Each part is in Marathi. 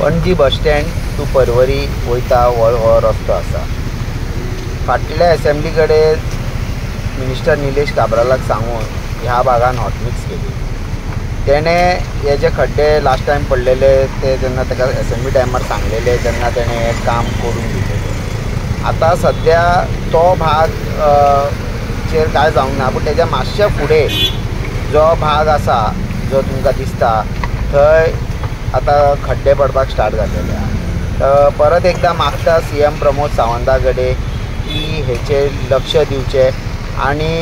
Panaji bus stand to Porvorim वयता हो रस्तो आसा। फाटल्या असेंब्ली कडेन मिनिस्टर निलेश काब्रालाक सांगून ह्या भागान हॉटमिक्स केली। तेणे हे जे खड्डे लास्ट टायम पडलेले ते जेन्ना ताका असेंब्ली टायमार सांगलेले तेन्ना तेणे हे काम करून दिलेले। आता सद्या तो भाग चेर काय जावंक ना, पूण तेज्या मातशे फुडें जो भाग आसा जो तुमकां दिसता थंय आता खड्डे पडपाक स्टार्ट जाल्लेले आहा। परत एकदा मागता CM प्रमोद सावंता कडेन की हेचेर लक्ष दिवचें आनी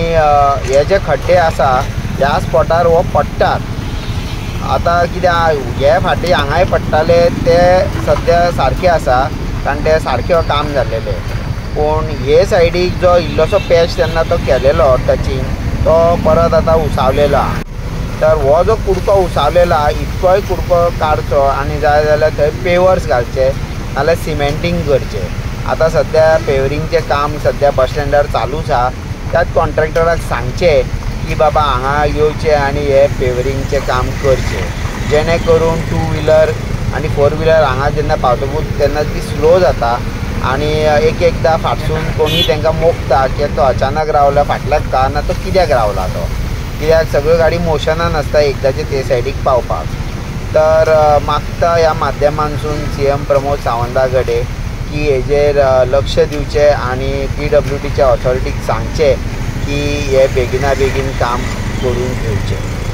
हे जे खड्डे आसा ह्या स्पॉटार हो पडटात। आता कित्याक हे फाटी हांगाय पडटाले ते सद्या सारखे आसा कारण ते सारके काम जाल्लेले, पूण हे सायडीक जो इल्लोसो पॅच तेन्ना तो केलेलो टचिंग तो परत आता उसावलेलो आहा। तर हो जो कुडको उसावलेला इतकोय कुडको काडचो आनी जाय जाल्यार थंय पेवर्स घालचे नाल्यार सिमेंटींग करचें। आता सद्या पेवरींगचें काम सद्या बस स्टँडार चालूच आहा। त्याच कॉन्ट्रॅक्टराक सांगचें की बाबा हांगा येवचें आनी हे पेवरींगचें काम करचें, जेणे करून 2 व्हिलर आनी 4 व्हिलर हांगा जेन्ना पावतकूच तेन्ना ती स्लो जाता आनी एकदां फाटसून कोणी तांकां मोखता की तो अचानक रावला फाटल्याक का ना तो कित्याक रावला तो, कित्याक सगळ्यो गाडी मोशनान आसता एकदांचे ते सायडीक पावपाक। तर मागता ह्या माध्यमांसून CM प्रमोद सावंता कडेन की हेजेर लक्ष दिवचें आनी PWDच्या ऑथॉरिटीक सांगचें की हे बेगिना बेगीन काम करून घेवचें।